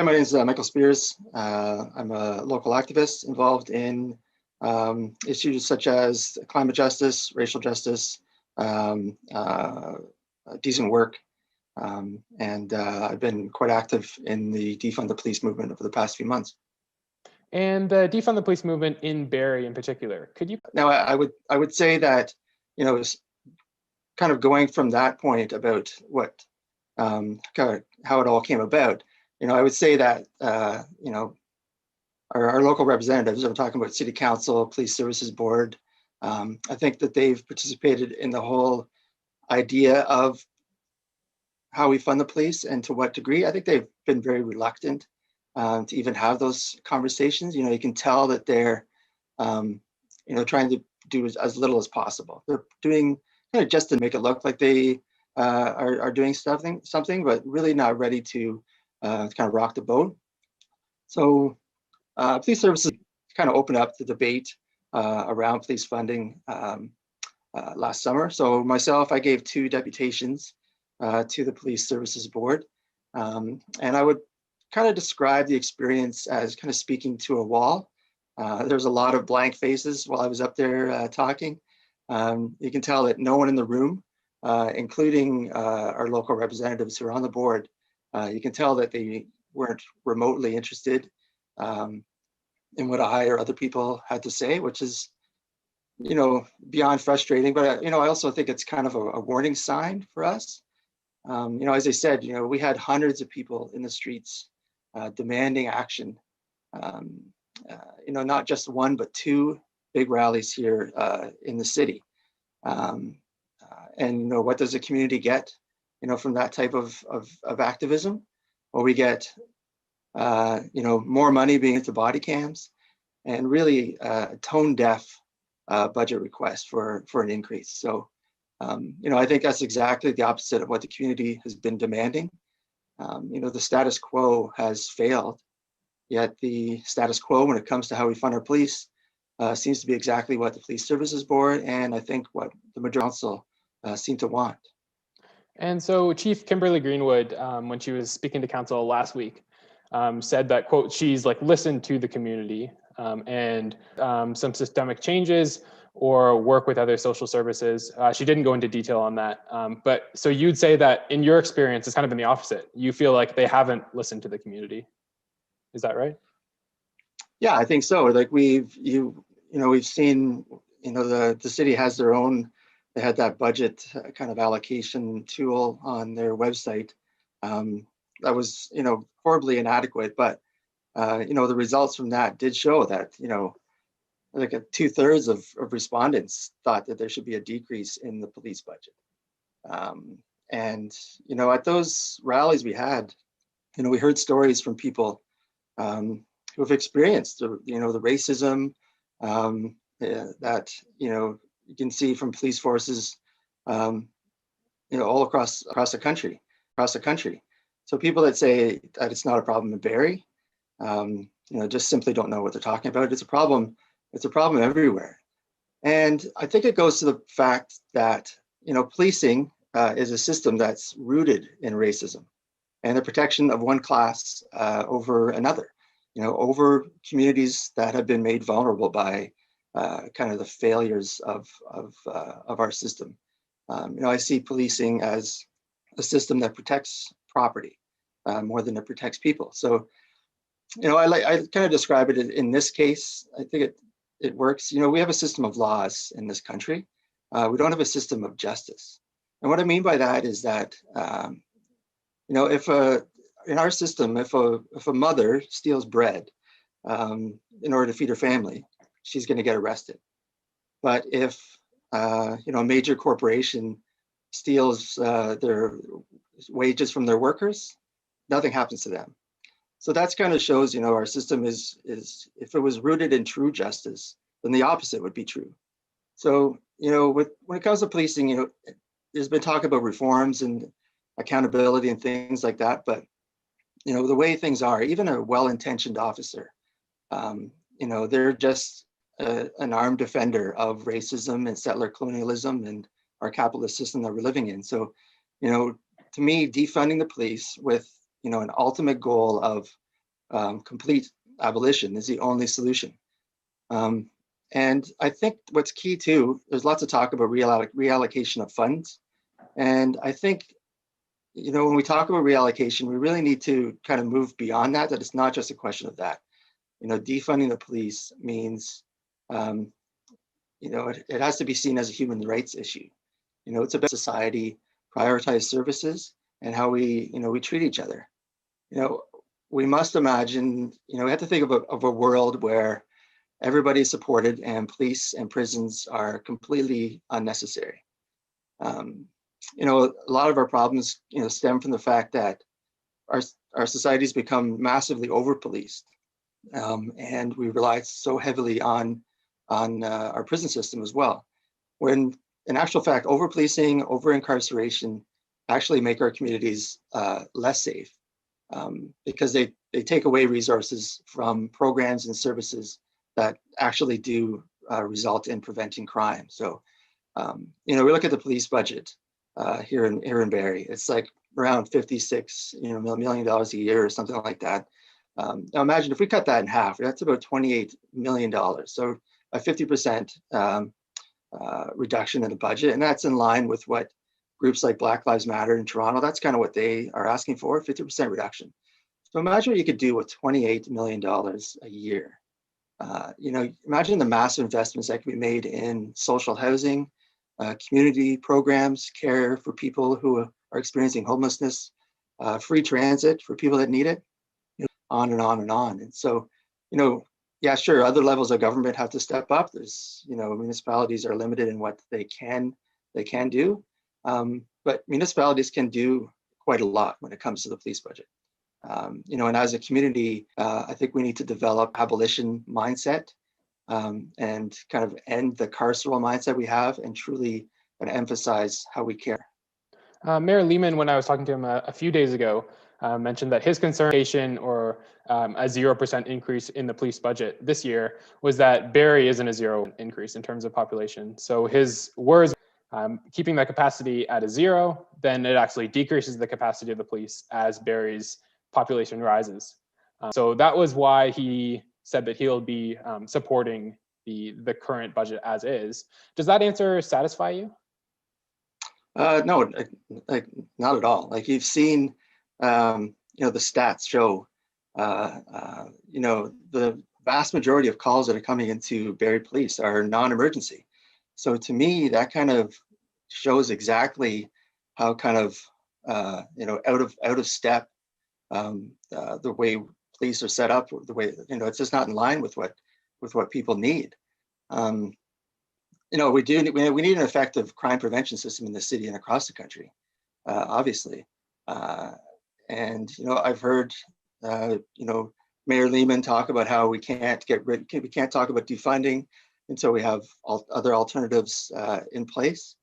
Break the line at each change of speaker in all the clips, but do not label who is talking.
my name is Michael Speers. I'm a local activist involved in issues such as climate justice, racial justice, decent work, and I've been quite active in the Defund the Police movement over the past few months.
And the Defund the Police movement in Barrie in particular, could you?
Now, I would say that, it's kind of going from that point about what kind of how it all came about. I would say that our local representatives, I'm talking about City Council, Police Services Board. I think that they've participated in the whole idea of how we fund the police and to what degree. I think they've been very reluctant to even have those conversations. You can tell that they're, trying to do as little as possible. They're doing kind of just to make it look like they are doing something, but really not ready to kind of rock the boat. So police services kind of opened up the debate around police funding last summer. So myself, I gave 2 deputations to the Police Services Board. And I would kind of describe the experience as kind of speaking to a wall. There's a lot of blank faces while I was up there talking. You can tell that no one in the room, including our local representatives who are on the board, you can tell that they weren't remotely interested in what I or other people had to say, which is, beyond frustrating. But, I also think it's kind of a warning sign for us. As I said, we had hundreds of people in the streets demanding action. Not just 1, but 2 big rallies here in the city. And what does the community get, from that type of activism? Well, we get, more money being into body cams, and really a tone deaf budget request for an increase. So, I think that's exactly the opposite of what the community has been demanding. The status quo has failed, yet the status quo when it comes to how we fund our police seems to be exactly what the Police Services Board and I think what the Majority Council seem to want.
And so Chief Kimberly Greenwood, when she was speaking to council last week, said that, quote, she's listened to the community and some systemic changes or work with other social services. She didn't go into detail on that. But so you'd say that in your experience, it's kind of been the opposite. You feel like they haven't listened to the community. Is that right? Yeah,
I think so. We've seen, the city has their own, they had that budget kind of allocation tool on their website. That was, horribly inadequate, but, the results from that did show that, 2/3 of respondents thought that there should be a decrease in the police budget. And, at those rallies we had, we heard stories from people who have experienced the racism that you can see from police forces all across the country. So people that say that it's not a problem in Barrie just simply don't know what they're talking about. It's a problem everywhere. And I think it goes to the fact that policing is a system that's rooted in racism and the protection of one class over another, over communities that have been made vulnerable by kind of the failures of our system. I see policing as a system that protects property more than it protects people. So, I kind of describe it in this case. I think it works. We have a system of laws in this country. We don't have a system of justice. And what I mean by that is that, in our system, if a mother steals bread in order to feed her family, she's going to get arrested. But if a major corporation steals their wages from their workers, nothing happens to them. So that's kind of shows, our system is if it was rooted in true justice, then the opposite would be true. So, when it comes to policing, there's been talk about reforms and accountability and things like that. But, the way things are, even a well-intentioned officer, they're just an armed defender of racism and settler colonialism and our capitalist system that we're living in. So, to me, defunding the police with, an ultimate goal of complete abolition is the only solution. And I think what's key too, there's lots of talk about reallocation of funds. And I think, when we talk about reallocation, we really need to kind of move beyond that it's not just a question of that. Defunding the police means, it has to be seen as a human rights issue. It's about society, prioritize services, and how we treat each other. We must imagine, we have to think of a world where everybody's supported and police and prisons are completely unnecessary. A lot of our problems, stem from the fact that our society's become massively over-policed, and we rely so heavily on our prison system as well. When in actual fact, over-policing, over-incarceration actually make our communities less safe, because they take away resources from programs and services that actually do result in preventing crime. So, we look at the police budget here in Barrie. It's like around $56 million a year or something like that. Now imagine if we cut that in half, that's about $28 million. So a 50% reduction in the budget, and that's in line with what groups like Black Lives Matter in Toronto, that's kind of what they are asking for, 50% reduction. So imagine what you could do with $28 million a year. Imagine the massive investments that can be made in social housing, community programs, care for people who are experiencing homelessness, free transit for people that need it, on and on and on. And so, yeah, sure, other levels of government have to step up. There's, municipalities are limited in what they can do, but municipalities can do quite a lot when it comes to the police budget. And as a community, I think we need to develop abolition mindset, and kind of end the carceral mindset we have and truly emphasize how we care.
Mayor Lehman, when I was talking to him a few days ago, mentioned that his concern or a 0% increase in the police budget this year was that Barrie isn't a 0 increase in terms of population. So his words, keeping that capacity at a 0, then it actually decreases the capacity of the police as Barrie's population rises. So that was why he said that he'll be supporting the current budget as is. Does that answer satisfy you?
No, like not at all. Like you've seen, the stats show, the vast majority of calls that are coming into Barrie Police are non-emergency. So to me, that kind of shows exactly how kind of, out of step, the way police are set up, the way, it's just not in line with what people need. We need an effective crime prevention system in the city and across the country, obviously. And I've heard Mayor Lehman talk about how we can't talk about defunding until we have other alternatives in place.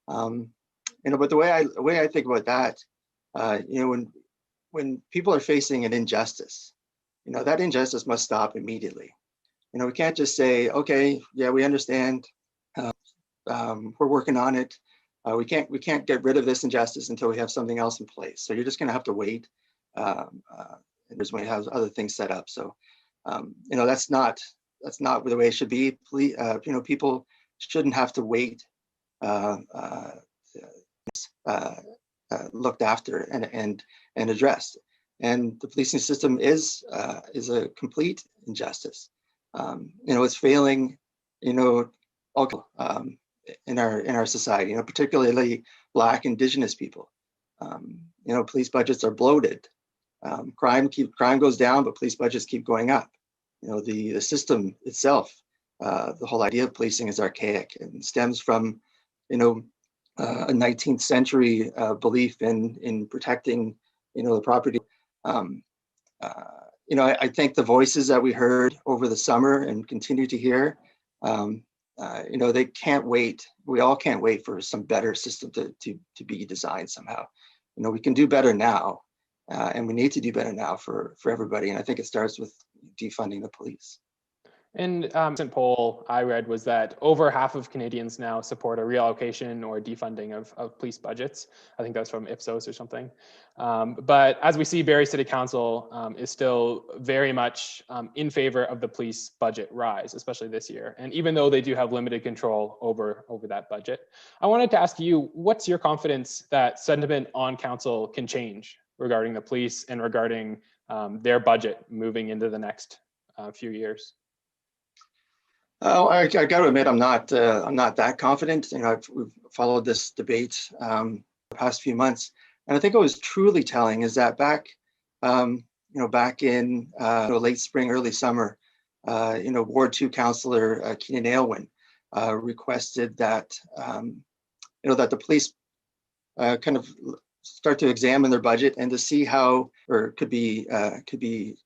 But the way I think about that, when people are facing an injustice, that injustice must stop immediately. We can't just say, okay, yeah, we understand. We're working on it. We can't get rid of this injustice until we have something else in place. So you're just going to have to wait. And there's when we have other things set up. So that's not the way it should be. People shouldn't have to wait, looked after and addressed. And the policing system is a complete injustice. It's failing. In our society, particularly Black, Indigenous people. Police budgets are bloated. Crime goes down, but police budgets keep going up. The system itself, the whole idea of policing is archaic and stems from, a 19th century belief in protecting, the property. I think the voices that we heard over the summer and continue to hear, they can't wait. We all can't wait for some better system to be designed somehow. We can do better now, and we need to do better now for everybody. And I think it starts with defunding the police.
And recent poll I read was that over half of Canadians now support a reallocation or defunding of police budgets. I think that's from Ipsos or something. But as we see, Barrie City Council is still very much in favor of the police budget rise, especially this year. And even though they do have limited control over that budget, I wanted to ask you, what's your confidence that sentiment on council can change regarding the police and regarding their budget moving into the next few years?
Oh, I got to admit, I'm not that confident. You know, we've followed this debate the past few months, and I think what was truly telling is that back in late spring, early summer, Ward 2 Councillor Keenan Aylwin requested that that the police kind of start to examine their budget and to see how, or could be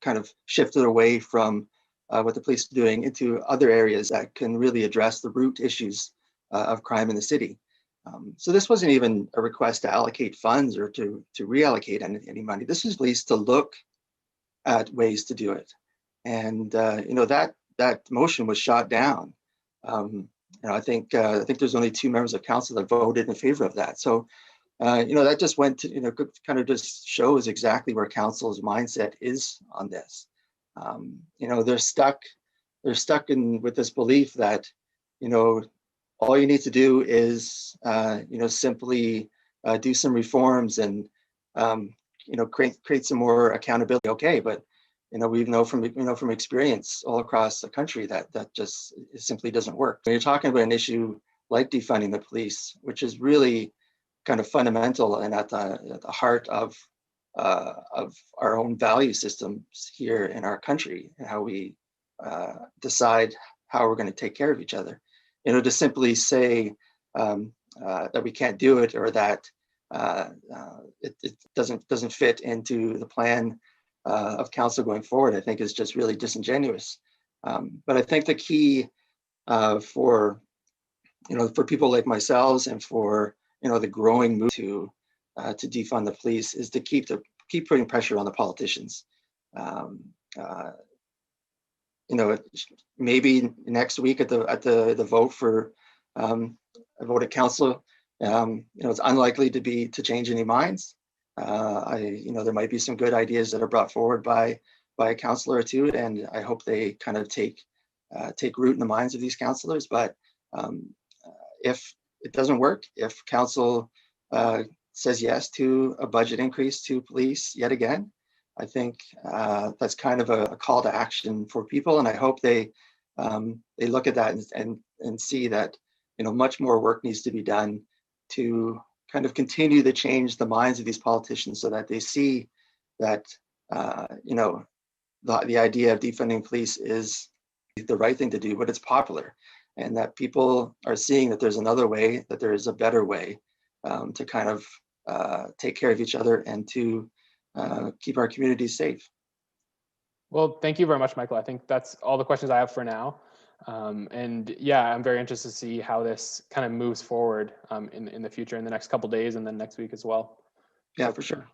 kind of shifted away from what the police are doing into other areas that can really address the root issues of crime in the city. So this wasn't even a request to allocate funds or to reallocate any money. This was police to look at ways to do it, and that motion was shot down. I think there's only 2 members of council that voted in favor of that. So that just went to kind of just shows exactly where council's mindset is on this. They're stuck in with this belief that all you need to do is simply do some reforms and create some more accountability. Okay, but we know from experience all across the country that just simply doesn't work. When you're talking about an issue like defunding the police, which is really kind of fundamental and at the heart of our own value systems here in our country and how we decide how we're going to take care of each other. To simply say that we can't do it or that it doesn't fit into the plan of council going forward, I think is just really disingenuous. But I think the key for people like myself and for the growing move to defund the police is to keep putting pressure on the politicians. Maybe next week at the vote for a vote at council, it's unlikely to change any minds. There might be some good ideas that are brought forward by a councillor or two, and I hope they kind of take root in the minds of these councillors. But if it doesn't work, if council says yes to a budget increase to police yet again, I think that's kind of a call to action for people, and I hope they look at that and see that much more work needs to be done to kind of continue to change the minds of these politicians so that they see that the idea of defunding police is the right thing to do, but it's popular, and that people are seeing that there's another way, that there is a better way to kind of take care of each other and to keep our communities safe.
Well, thank you very much, Michael. I think that's all the questions I have for now. And yeah, I'm very interested to see how this kind of moves forward in the future, in the next couple of days and then next week as well.
Yeah, for sure.